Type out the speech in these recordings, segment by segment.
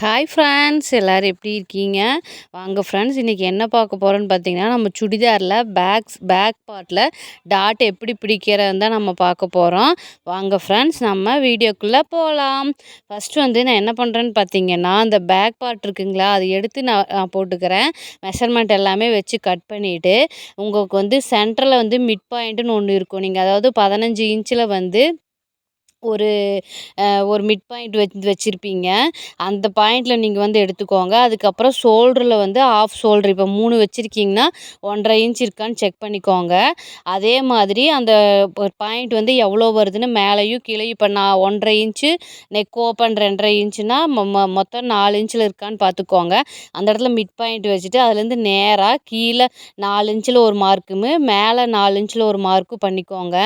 Hi friends, எல்லோரும் எப்படி இருக்கீங்க? வாங்க ஃப்ரெண்ட்ஸ், இன்றைக்கி என்ன பார்க்க போகிறோன்னு பார்த்தீங்கன்னா, நம்ம சுடிதாரில் பேக் பார்ட்டில் டாட் எப்படி பிடிக்கிறதுன்னு தான் நம்ம பார்க்க போகிறோம். வாங்க ஃப்ரெண்ட்ஸ், நம்ம வீடியோக்குள்ளே போகலாம். ஃபஸ்ட்டு நான் என்ன பண்ணுறேன்னு பார்த்தீங்கன்னா, அந்த பேக் பார்ட் இருக்குங்களா, அதை எடுத்து நான் போட்டுக்கிறேன். மெஷர்மெண்ட் எல்லாமே வச்சு கட் பண்ணிவிட்டு, உங்களுக்கு சென்டரில் மிட் பாயிண்ட்டுன்னு ஒன்று இருக்கும். நீங்கள் அதாவது 15 இன்ச்சில் ஒரு ஒரு மிட் பாயிண்ட் வச்சுருப்பீங்க. அந்த பாயிண்டில் நீங்கள் எடுத்துக்கோங்க. அதுக்கப்புறம் ஷோல்டரில் ஆஃப் ஷோல்டர் இப்போ 3 வச்சுருக்கீங்கன்னா 1.5 இன்ச் இருக்கான்னு செக் பண்ணிக்கோங்க. அதே மாதிரி அந்த பாயிண்ட் எவ்வளோ வருதுன்னு மேலேயும் கீழேயும் இப்போ நான் 1.5 இன்ச்சு நெக் ஓப்பன் 2.5 இன்ச்சுனா மொத்தம் 4 இன்ச்சில் இருக்கான்னு பார்த்துக்கோங்க. அந்த இடத்துல மிட் பாயிண்ட் வச்சுட்டு அதுலேருந்து நேராக கீழே 4 இன்ச்சில் ஒரு மார்க்குமு மேலே 4 இன்ச்சில் ஒரு மார்க்கும் பண்ணிக்கோங்க.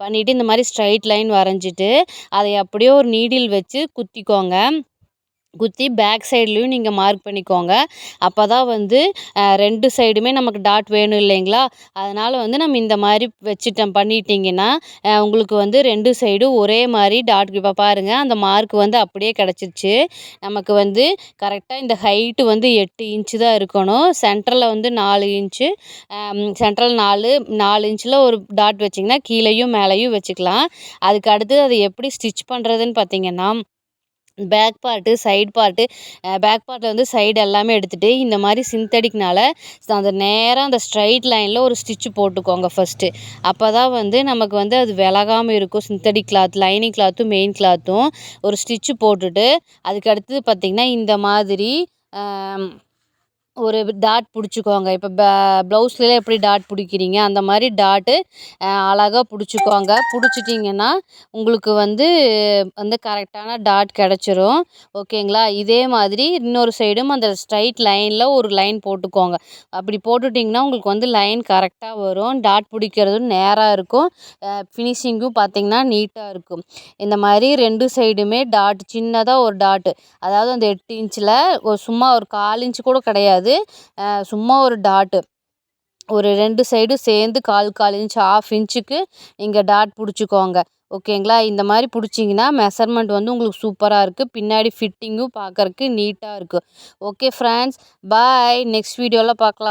பண்ணிவிட்டு இந்த மாதிரி ஸ்ட்ரைட் லைன் வரைஞ்சிட்டு அதை அப்படியே ஒரு நீடில் வச்சு குத்திக்கோங்க. குத்தி பேக் சைட்லேயும் நீங்கள் மார்க் பண்ணிக்கோங்க. அப்போ தான் 2 சைடுமே நமக்கு டாட் வேணும் இல்லைங்களா? அதனால் நம்ம இந்த மாதிரி பண்ணிட்டீங்கன்னா உங்களுக்கு 2 சைடும் ஒரே மாதிரி டாட் இப்போ பாருங்கள், அந்த மார்க் அப்படியே கிடச்சிருச்சு. நமக்கு கரெக்டாக இந்த ஹைட்டு 8 இன்ச்சு தான் இருக்கணும். சென்டரில் 4 இன்ச்சு, சென்ட்ரல் 4 இன்ச்சில் ஒரு டாட் வச்சிங்கன்னா கீழேயும் மேலேயும் வச்சுக்கலாம். அதுக்கு அடுத்து அதை எப்படி ஸ்டிச் பண்ணுறதுன்னு பார்த்தீங்கன்னா, back part side part back பார்ட்டில் சைடு எல்லாமே எடுத்துகிட்டு இந்த மாதிரி சிந்தடிக்னால அந்த நேராக அந்த ஸ்ட்ரைட் லைனில் ஒரு ஸ்டிச்சு போட்டுக்கோங்க ஃபஸ்ட்டு. அப்போ தான் நமக்கு அது விலகாமல் இருக்கும். சிந்தடிக் கிளாத், லைனிங் கிளாத்தும் மெயின் கிளாத்தும் ஒரு ஸ்டிச்சு போட்டுட்டு அதுக்கடுத்து பார்த்திங்கன்னா இந்த மாதிரி ஒரு டாட் பிடிச்சிக்கோங்க. இப்போ ப்ளவுஸ்லாம் எப்படி டாட் பிடிக்கிறீங்க அந்த மாதிரி டாட்டு அழகாக பிடிச்சிக்கோங்க. பிடிச்சிட்டிங்கன்னா உங்களுக்கு கரெக்டான டாட் கிடச்சிரும். ஓகேங்களா? இதே மாதிரி இன்னொரு சைடும் அந்த ஸ்ட்ரைட் லைனில் ஒரு லைன் போட்டுக்கோங்க. அப்படி போட்டுட்டிங்கன்னா உங்களுக்கு லைன் கரெக்டாக வரும். டாட் பிடிக்கிறதும் நேராக இருக்கும். ஃபினிஷிங்கும் பார்த்திங்கன்னா நீட்டாக இருக்கும். இந்த மாதிரி 2 சைடுமே டாட் சின்னதாக ஒரு டாட்டு, அதாவது அந்த 8 இன்ச்சில் சும்மா ஒரு 1/4 இன்ச்சு கூட கிடையாது, சும்மா ஒரு டாட்டு ஒரு 2 சைடும் சேர்ந்து 1/4 இன்ச் 1/2 இன்ச்சுக்கு நீங்கள் டாட் பிடிச்சிக்கோங்க. ஓகேங்களா? இந்த மாதிரி பிடிச்சிங்கன்னா மெஷர்மெண்ட் உங்களுக்கு சூப்பராக இருக்குது. பின்னாடி ஃபிட்டிங்கும் பார்க்குறக்கு நீட்டாக இருக்குது. ஓகே ஃப்ரெண்ட்ஸ், பாய். நெக்ஸ்ட் வீடியோவில் பார்க்கலாம்.